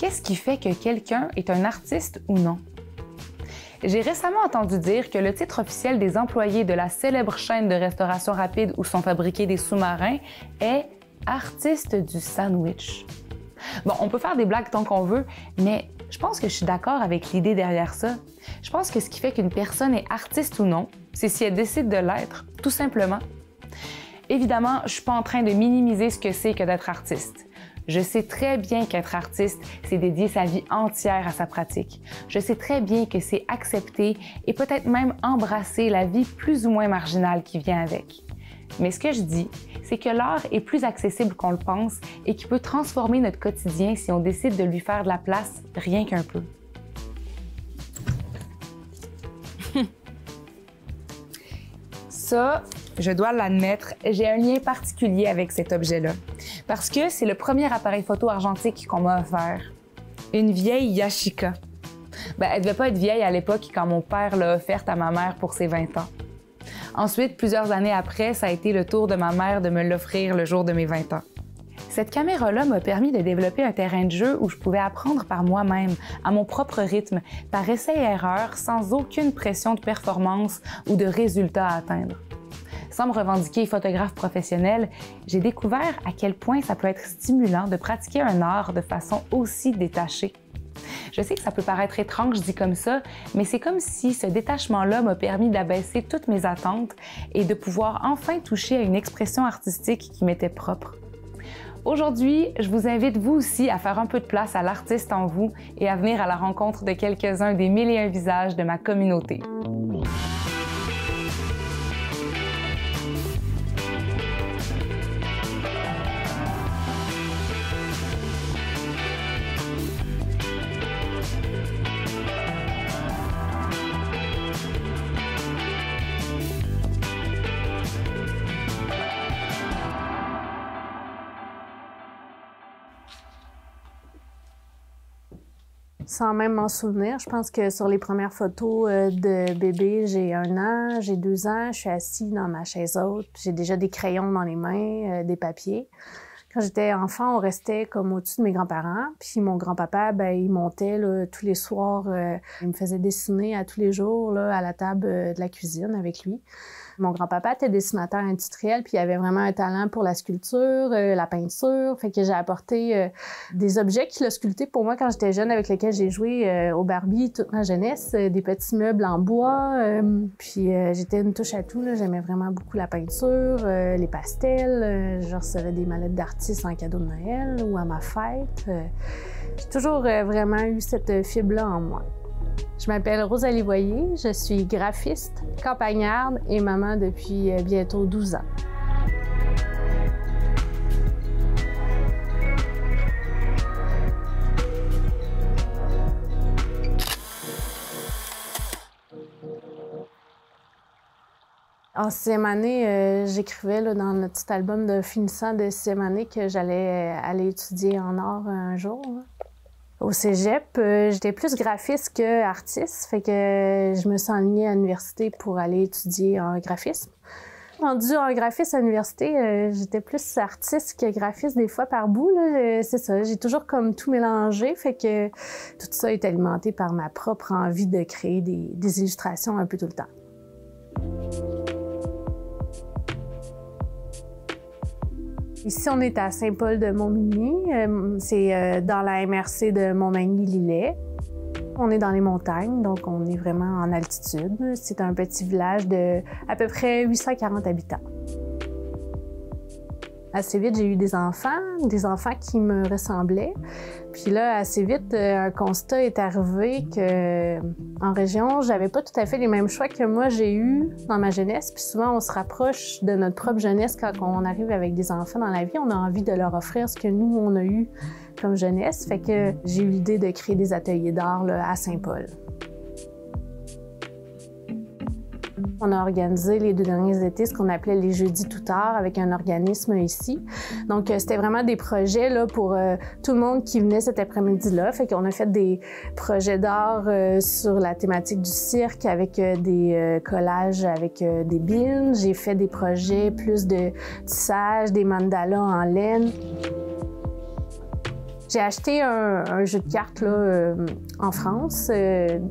Qu'est-ce qui fait que quelqu'un est un artiste ou non? J'ai récemment entendu dire que le titre officiel des employés de la célèbre chaîne de restauration rapide où sont fabriqués des sous-marins est « artiste du sandwich ». Bon, on peut faire des blagues tant qu'on veut, mais je pense que je suis d'accord avec l'idée derrière ça. Je pense que ce qui fait qu'une personne est artiste ou non, c'est si elle décide de l'être, tout simplement. Évidemment, je ne suis pas en train de minimiser ce que c'est que d'être artiste. Je sais très bien qu'être artiste, c'est dédier sa vie entière à sa pratique. Je sais très bien que c'est accepter et peut-être même embrasser la vie plus ou moins marginale qui vient avec. Mais ce que je dis, c'est que l'art est plus accessible qu'on le pense et qu'il peut transformer notre quotidien si on décide de lui faire de la place rien qu'un peu. Ça, je dois l'admettre, j'ai un lien particulier avec cet objet-là. Parce que c'est le premier appareil photo argentique qu'on m'a offert. Une vieille Yashica. Elle devait pas être vieille à l'époque quand mon père l'a offerte à ma mère pour ses 20 ans. Ensuite, plusieurs années après, ça a été le tour de ma mère de me l'offrir le jour de mes 20 ans. Cette caméra-là m'a permis de développer un terrain de jeu où je pouvais apprendre par moi-même, à mon propre rythme, par essai et erreur, sans aucune pression de performance ou de résultat à atteindre. Sans me revendiquer photographe professionnel, j'ai découvert à quel point ça peut être stimulant de pratiquer un art de façon aussi détachée. Je sais que ça peut paraître étrange dit comme ça, mais c'est comme si ce détachement-là m'a permis d'abaisser toutes mes attentes et de pouvoir enfin toucher à une expression artistique qui m'était propre. Aujourd'hui, je vous invite vous aussi à faire un peu de place à l'artiste en vous et à venir à la rencontre de quelques-uns des 1001 visages de ma communauté. Sans même m'en souvenir, je pense que sur les premières photos de bébé, j'ai 1 an, j'ai 2 ans, je suis assise dans ma chaise haute, j'ai déjà des crayons dans les mains, des papiers. Quand j'étais enfant, on restait comme au-dessus de mes grands-parents, puis mon grand-papa, il montait là, tous les soirs, il me faisait dessiner à tous les jours là, à la table de la cuisine avec lui. Mon grand-papa était dessinateur industriel, puis il avait vraiment un talent pour la sculpture, la peinture. Fait que j'ai apporté des objets qu'il a sculptés pour moi quand j'étais jeune, avec lesquels j'ai joué au Barbie toute ma jeunesse, des petits meubles en bois. Puis j'étais une touche à tout, là. J'aimais vraiment beaucoup la peinture, les pastels. Je recevais des mallettes d'artistes en cadeau de Noël ou à ma fête. J'ai toujours vraiment eu cette fibre-là en moi. Je m'appelle Rosalie Voyer, je suis graphiste, campagnarde et maman depuis bientôt 12 ans. En 6e année, j'écrivais dans notre petit album de finissant de 6e année que j'allais aller étudier en art un jour. Là. Au cégep, j'étais plus graphiste que artiste, fait que je me suis enlignée à l'université pour aller étudier en graphisme. Rendue en graphisme à l'université, j'étais plus artiste que graphiste des fois par bout. C'est ça, j'ai toujours comme tout mélangé, fait que tout ça est alimenté par ma propre envie de créer des illustrations un peu tout le temps. Ici, on est à Saint-Paul-de-Montmagny. C'est dans la MRC de Montmagny-Lillet. On est dans les montagnes, donc on est vraiment en altitude. C'est un petit village de à peu près 840 habitants. Assez vite, j'ai eu des enfants qui me ressemblaient. Puis là, assez vite, un constat est arrivé que en région, j'avais pas tout à fait les mêmes choix que moi j'ai eu dans ma jeunesse. Puis souvent, on se rapproche de notre propre jeunesse quand on arrive avec des enfants dans la vie. On a envie de leur offrir ce que nous, on a eu comme jeunesse. Fait que j'ai eu l'idée de créer des ateliers d'art à Saint-Paul. On a organisé les 2 derniers étés ce qu'on appelait les Jeudis tout art avec un organisme ici. Donc, c'était vraiment des projets là, pour tout le monde qui venait cet après-midi-là. Fait qu'on a fait des projets d'art sur la thématique du cirque avec des collages avec des bines. J'ai fait des projets plus de tissage, des mandalas en laine. J'ai acheté un jeu de cartes là, en France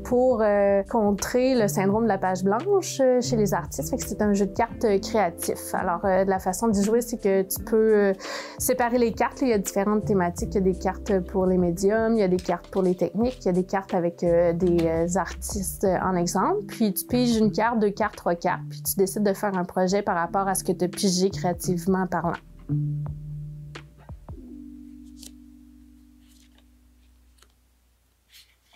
pour contrer le syndrome de la page blanche chez les artistes. Fait que c'est un jeu de cartes créatif. Alors, la façon d'y jouer, c'est que tu peux séparer les cartes. Il y a différentes thématiques. Il y a des cartes pour les médiums, il y a des cartes pour les techniques, il y a des cartes avec des artistes en exemple. Puis tu piges une carte, 2 cartes, 3 cartes, puis tu décides de faire un projet par rapport à ce que tu as pigé créativement parlant.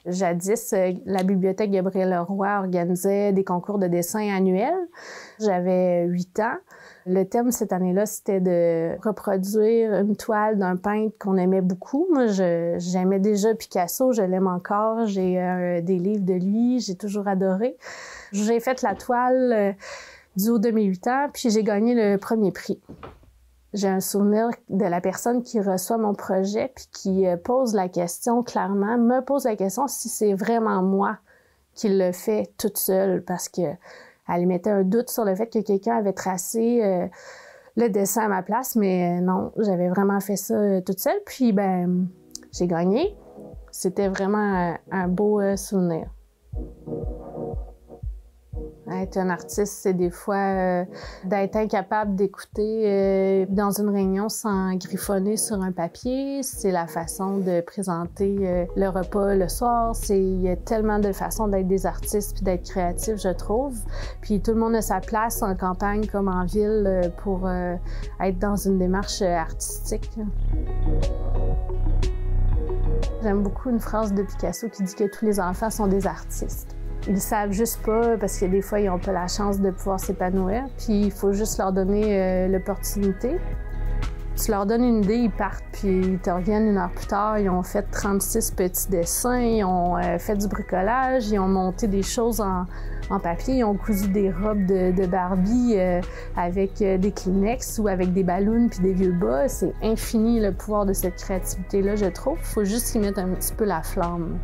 Jadis, la bibliothèque Gabriel-Leroy organisait des concours de dessin annuels. J'avais 8 ans. Le thème cette année-là, c'était de reproduire une toile d'un peintre qu'on aimait beaucoup. Moi, j'aimais déjà Picasso, je l'aime encore. J'ai des livres de lui, j'ai toujours adoré. J'ai fait la toile du haut de mes 8 ans, puis j'ai gagné le premier prix. J'ai un souvenir de la personne qui reçoit mon projet puis qui pose la question clairement, me pose la question si c'est vraiment moi qui le fais toute seule parce que elle mettait un doute sur le fait que quelqu'un avait tracé le dessin à ma place, mais non, j'avais vraiment fait ça toute seule. Puis ben, j'ai gagné. C'était vraiment un beau souvenir. Être un artiste, c'est des fois d'être incapable d'écouter dans une réunion sans griffonner sur un papier. C'est la façon de présenter le repas le soir. Il y a tellement de façons d'être des artistes puis d'être créatifs, je trouve. Puis tout le monde a sa place en campagne comme en ville pour être dans une démarche artistique. J'aime beaucoup une phrase de Picasso qui dit que tous les enfants sont des artistes. Ils savent juste pas parce que des fois, ils n'ont pas la chance de pouvoir s'épanouir. Puis il faut juste leur donner l'opportunité. Tu leur donnes une idée, ils partent, puis ils te reviennent 1 heure plus tard. Ils ont fait 36 petits dessins, ils ont fait du bricolage, ils ont monté des choses en papier, ils ont cousu des robes de Barbie avec des Kleenex ou avec des ballons puis des vieux bas. C'est infini le pouvoir de cette créativité-là, je trouve. Il faut juste y mettre un petit peu la flamme.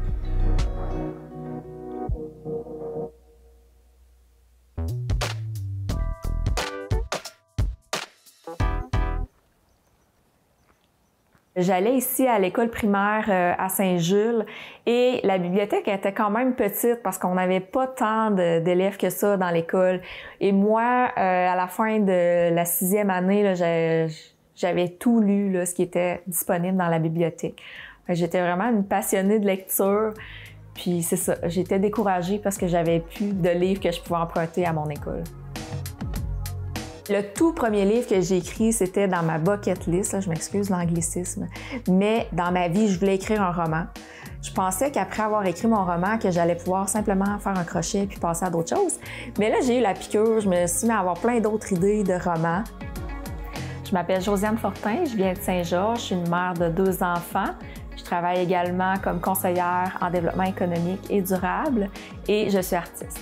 J'allais ici à l'école primaire à Saint-Jules et la bibliothèque était quand même petite parce qu'on n'avait pas tant d'élèves que ça dans l'école. Et moi, à la fin de la 6e année, là, j'avais tout lu, là, ce qui était disponible dans la bibliothèque. J'étais vraiment une passionnée de lecture. Puis c'est ça, j'étais découragée parce que j'avais plus de livres que je pouvais emprunter à mon école. Le tout premier livre que j'ai écrit, c'était dans ma bucket list, là, je m'excuse l'anglicisme, mais dans ma vie, je voulais écrire un roman. Je pensais qu'après avoir écrit mon roman, que j'allais pouvoir simplement faire un crochet puis passer à d'autres choses. Mais là, j'ai eu la piqûre, je me suis mis à avoir plein d'autres idées de romans. Je m'appelle Josiane Fortin, je viens de Saint-Georges, je suis une mère de 2 enfants. Je travaille également comme conseillère en développement économique et durable et je suis artiste.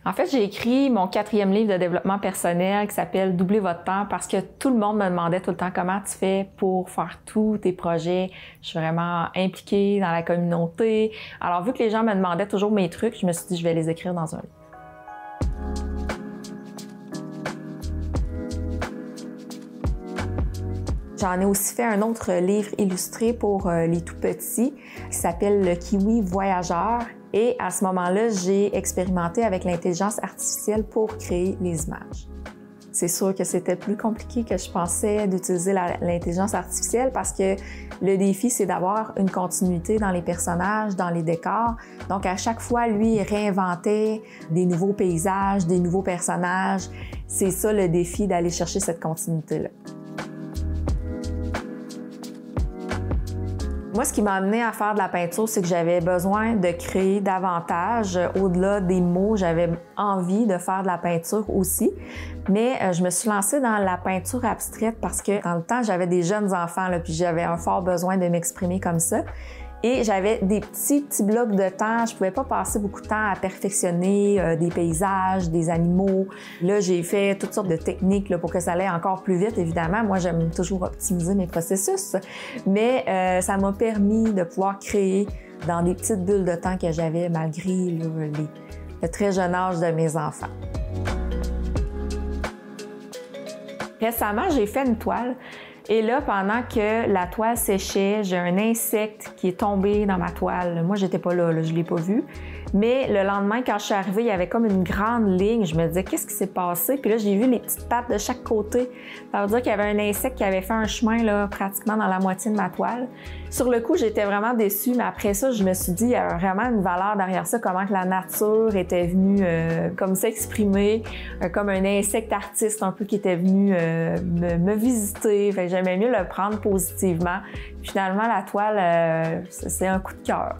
En fait, j'ai écrit mon 4e livre de développement personnel qui s'appelle « Doubler votre temps » parce que tout le monde me demandait tout le temps comment tu fais pour faire tous tes projets. Je suis vraiment impliquée dans la communauté. Alors, vu que les gens me demandaient toujours mes trucs, je me suis dit je vais les écrire dans un livre. J'en ai aussi fait un autre livre illustré pour les tout-petits qui s'appelle « Le kiwi voyageur ». Et à ce moment-là, j'ai expérimenté avec l'intelligence artificielle pour créer les images. C'est sûr que c'était plus compliqué que je pensais d'utiliser l'intelligence artificielle parce que le défi, c'est d'avoir une continuité dans les personnages, dans les décors. Donc, à chaque fois, lui, il réinventait des nouveaux paysages, des nouveaux personnages. C'est ça le défi, d'aller chercher cette continuité-là. Moi, ce qui m'a amené à faire de la peinture, c'est que j'avais besoin de créer davantage. Au-delà des mots, j'avais envie de faire de la peinture aussi. Mais je me suis lancée dans la peinture abstraite parce que dans le temps, j'avais des jeunes enfants, là, puis j'avais un fort besoin de m'exprimer comme ça. Et j'avais des petits blocs de temps. Je pouvais pas passer beaucoup de temps à perfectionner des paysages, des animaux. Là, j'ai fait toutes sortes de techniques là, pour que ça aille encore plus vite, évidemment. Moi, j'aime toujours optimiser mes processus. Mais ça m'a permis de pouvoir créer dans des petites bulles de temps que j'avais malgré le très jeune âge de mes enfants. Récemment, j'ai fait une toile. Et là, pendant que la toile séchait, j'ai un insecte qui est tombé dans ma toile. Moi, j'étais pas là, je l'ai pas vu. Mais le lendemain, quand je suis arrivée, il y avait comme une grande ligne. Je me disais, qu'est-ce qui s'est passé? Puis là, j'ai vu les petites pattes de chaque côté. Ça veut dire qu'il y avait un insecte qui avait fait un chemin là, pratiquement dans la moitié de ma toile. Sur le coup, j'étais vraiment déçue, mais après ça, je me suis dit, il y avait vraiment une valeur derrière ça, comment que la nature était venue comme s'exprimer, comme un insecte artiste un peu qui était venu me visiter. Fait que j'aimais mieux le prendre positivement. Finalement, la toile, c'est un coup de cœur.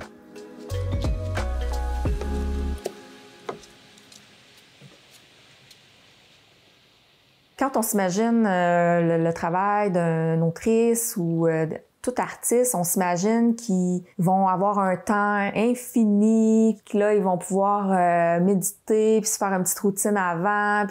Quand on s'imagine le travail d'une autrice ou tout artiste, on s'imagine qu'ils vont avoir un temps infini, que là, ils vont pouvoir méditer, puis se faire une petite routine avant.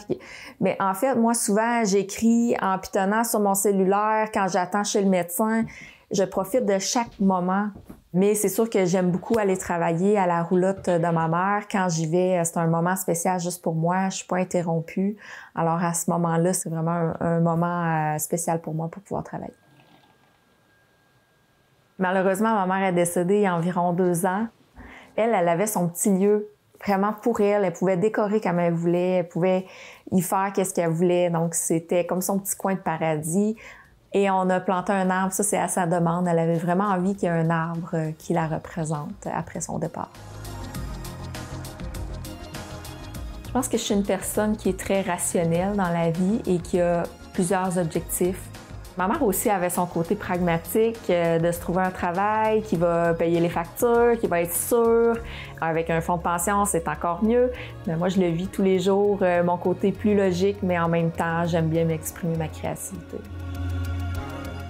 Mais en fait, moi, souvent, j'écris en pitonnant sur mon cellulaire quand j'attends chez le médecin. Je profite de chaque moment. Mais c'est sûr que j'aime beaucoup aller travailler à la roulotte de ma mère. Quand j'y vais, c'est un moment spécial juste pour moi. Je suis pas interrompue. Alors à ce moment-là, c'est vraiment un moment spécial pour moi pour pouvoir travailler. Malheureusement, ma mère est décédée il y a environ 2 ans. Elle avait son petit lieu vraiment pour elle. Elle pouvait décorer comme elle voulait. Elle pouvait y faire qu'est-ce qu'elle voulait. Donc, c'était comme son petit coin de paradis. Et on a planté un arbre. Ça, c'est à sa demande. Elle avait vraiment envie qu'il y ait un arbre qui la représente après son départ. Je pense que je suis une personne qui est très rationnelle dans la vie et qui a plusieurs objectifs. Ma mère aussi avait son côté pragmatique de se trouver un travail qui va payer les factures, qui va être sûr. Avec un fonds de pension, c'est encore mieux. Mais moi, je le vis tous les jours, mon côté plus logique, mais en même temps, j'aime bien m'exprimer ma créativité.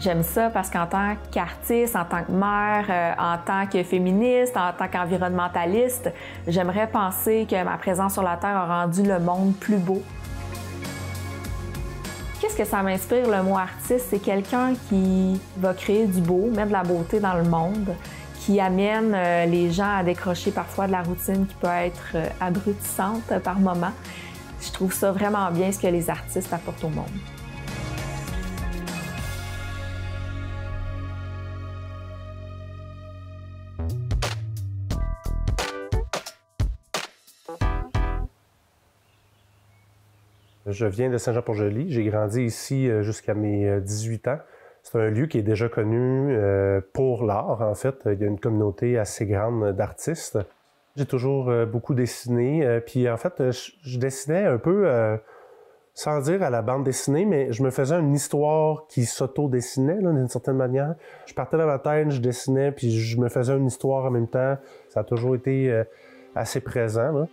J'aime ça parce qu'en tant qu'artiste, en tant que mère, en tant que féministe, en tant qu'environnementaliste, j'aimerais penser que ma présence sur la Terre a rendu le monde plus beau. Qu'est-ce que ça m'inspire, le mot artiste? C'est quelqu'un qui va créer du beau, mettre de la beauté dans le monde, qui amène les gens à décrocher parfois de la routine qui peut être abrutissante par moments. Je trouve ça vraiment bien ce que les artistes apportent au monde. Je viens de Saint-Jean-Port-Joli. J'ai grandi ici jusqu'à mes 18 ans. C'est un lieu qui est déjà connu pour l'art, en fait. Il y a une communauté assez grande d'artistes. J'ai toujours beaucoup dessiné. Puis en fait, je dessinais un peu, sans dire à la bande dessinée, mais je me faisais une histoire qui s'auto-dessinait d'une certaine manière. Je partais dans ma tête, je dessinais, puis je me faisais une histoire en même temps. Ça a toujours été assez présent, là.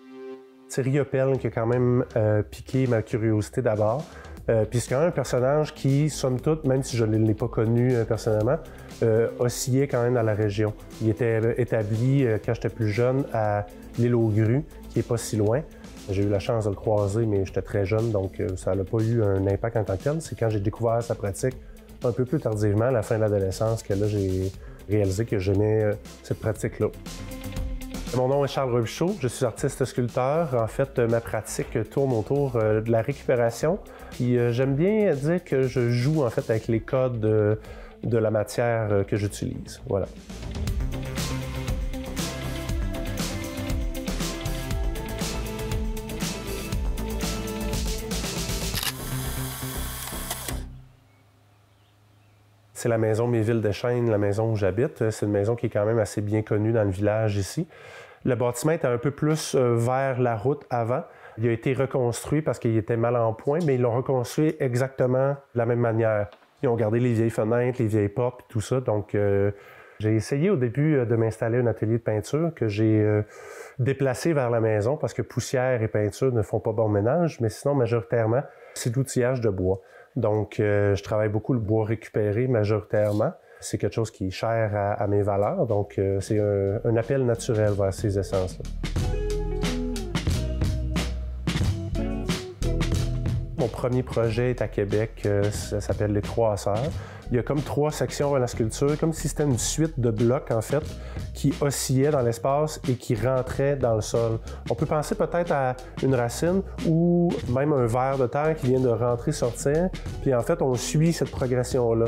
C'est Riopelle qui a quand même piqué ma curiosité d'abord. Puis c'est quand même un personnage qui, somme toute, même si je ne l'ai pas connu personnellement, oscillait quand même dans la région. Il était établi, quand j'étais plus jeune, à l'île aux Grues, qui n'est pas si loin. J'ai eu la chance de le croiser, mais j'étais très jeune, donc ça n'a pas eu un impact en tant que tel. C'est quand j'ai découvert sa pratique un peu plus tardivement, à la fin de l'adolescence, que là, j'ai réalisé que j'aimais cette pratique-là. Mon nom est Charles Robichaud, je suis artiste-sculpteur. En fait, ma pratique tourne autour de la récupération. Puis j'aime bien dire que je joue en fait avec les codes de la matière que j'utilise. Voilà. C'est la maison Méville-Deschênes, la maison où j'habite. C'est une maison qui est quand même assez bien connue dans le village ici. Le bâtiment était un peu plus vers la route avant. Il a été reconstruit parce qu'il était mal en point, mais ils l'ont reconstruit exactement de la même manière. Ils ont gardé les vieilles fenêtres, les vieilles portes et tout ça. Donc, j'ai essayé au début de m'installer un atelier de peinture que j'ai déplacé vers la maison parce que poussière et peinture ne font pas bon ménage, mais sinon, majoritairement, c'est de l'outillage de bois. Donc, je travaille beaucoup le bois récupéré majoritairement. C'est quelque chose qui est cher à mes valeurs, donc c'est un appel naturel vers ces essences-là. Mon premier projet est à Québec, ça s'appelle Les Croisseurs. Il y a comme 3 sections à la sculpture, comme si c'était une suite de blocs, en fait, qui oscillaient dans l'espace et qui rentraient dans le sol. On peut penser peut-être à une racine ou même un ver de terre qui vient de rentrer, sortir, puis en fait, on suit cette progression-là.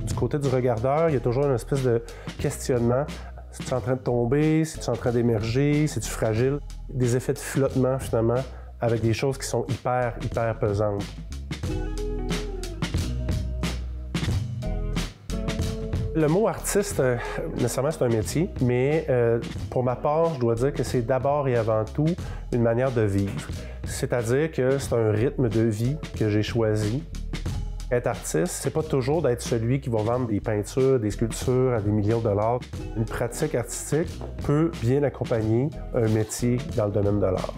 Du côté du regardeur, il y a toujours une espèce de questionnement. C'est-tu en train de tomber? C'est-tu en train d'émerger? C'est-tu fragile? Des effets de flottement, finalement, avec des choses qui sont hyper pesantes. Le mot artiste, nécessairement, c'est un métier, mais pour ma part, je dois dire que c'est d'abord et avant tout une manière de vivre. C'est-à-dire que c'est un rythme de vie que j'ai choisi. Être artiste, c'est pas toujours d'être celui qui va vendre des peintures, des sculptures à des millions de dollars. Une pratique artistique peut bien accompagner un métier dans le domaine de l'art.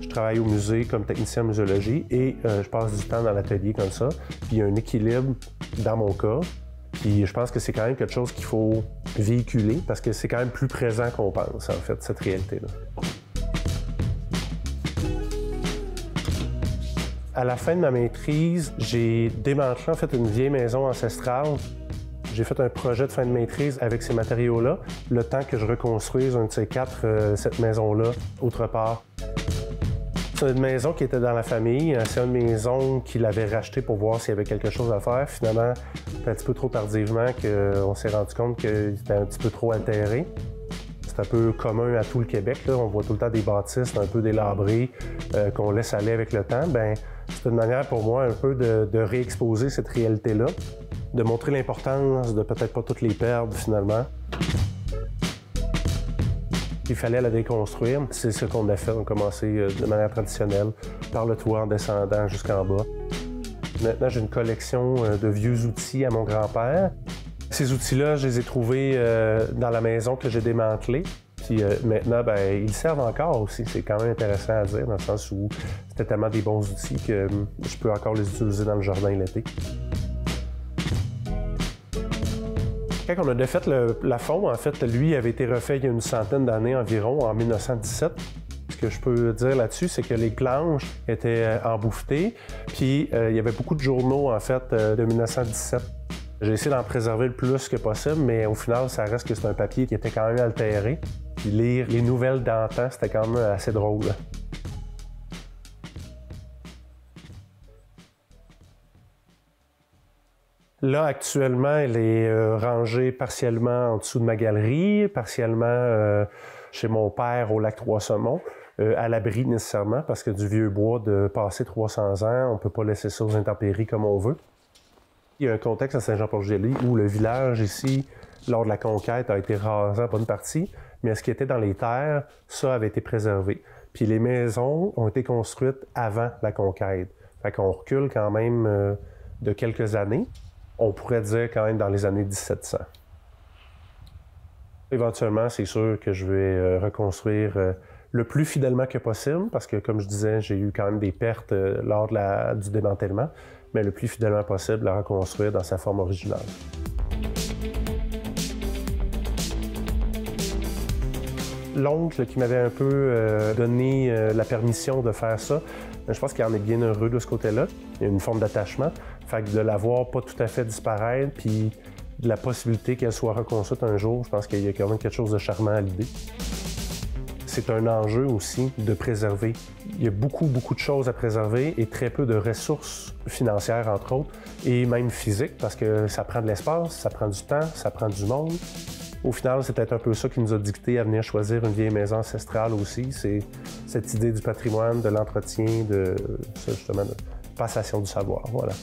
Je travaille au musée comme technicien en muséologie et je passe du temps dans l'atelier comme ça. Puis il y a un équilibre dans mon cas. Puis je pense que c'est quand même quelque chose qu'il faut véhiculer parce que c'est quand même plus présent qu'on pense, en fait, cette réalité-là. À la fin de ma maîtrise, j'ai démantelé en fait une vieille maison ancestrale. J'ai fait un projet de fin de maîtrise avec ces matériaux-là, le temps que je reconstruise un de ces 4, cette maison-là, autre part. C'est une maison qui était dans la famille. C'est une maison qu'il avait rachetée pour voir s'il y avait quelque chose à faire. Finalement, c'est un petit peu trop tardivement qu'on s'est rendu compte qu'il était un petit peu trop altéré. C'est un peu commun à tout le Québec, là. On voit tout le temps des bâtisses un peu délabrées qu'on laisse aller avec le temps. Bien, c'est une manière pour moi un peu de réexposer cette réalité-là, de montrer l'importance de peut-être pas toutes les perdre finalement. Il fallait la déconstruire. C'est ce qu'on a fait. On a commencé de manière traditionnelle, par le toit en descendant jusqu'en bas. Maintenant, j'ai une collection de vieux outils à mon grand-père. Ces outils-là, je les ai trouvés dans la maison que j'ai démantelée. Puis maintenant, bien, ils servent encore aussi. C'est quand même intéressant à dire, dans le sens où c'était tellement des bons outils que je peux encore les utiliser dans le jardin l'été. Quand on a défait le plafond, en fait, lui avait été refait il y a une centaine d'années environ, en 1917. Ce que je peux dire là-dessus, c'est que les planches étaient embouffetées, puis il y avait beaucoup de journaux, en fait, de 1917. J'ai essayé d'en préserver le plus que possible, mais au final, ça reste que c'est un papier qui était quand même altéré. Puis lire les nouvelles d'antan, c'était quand même assez drôle. Là, actuellement, elle est rangée partiellement en dessous de ma galerie, partiellement chez mon père au lac Trois-Saumons, à l'abri nécessairement, parce que du vieux bois de passé 300 ans, on ne peut pas laisser ça aux intempéries comme on veut. Il y a un contexte à Saint-Jean-Port-du-Gély où le village ici, lors de la conquête, a été rasé en bonne partie, mais ce qui était dans les terres, ça avait été préservé. Puis les maisons ont été construites avant la conquête. Fait qu'on recule quand même de quelques années. On pourrait dire quand même dans les années 1700. Éventuellement, c'est sûr que je vais reconstruire le plus fidèlement que possible, parce que, comme je disais, j'ai eu quand même des pertes lors du démantèlement, mais le plus fidèlement possible, la reconstruire dans sa forme originale. L'oncle qui m'avait un peu donné la permission de faire ça, je pense qu'il en est bien heureux de ce côté-là. Il y a une forme d'attachement. Fait que de la voir pas tout à fait disparaître, puis de la possibilité qu'elle soit reconstruite un jour, je pense qu'il y a quand même quelque chose de charmant à l'idée. C'est un enjeu aussi de préserver. Il y a beaucoup de choses à préserver et très peu de ressources financières, entre autres, et même physiques, parce que ça prend de l'espace, ça prend du temps, ça prend du monde. Au final, c'est peut-être un peu ça qui nous a dicté à venir choisir une vieille maison ancestrale aussi. C'est cette idée du patrimoine, de l'entretien, de ça, justement, de passation du savoir. Voilà.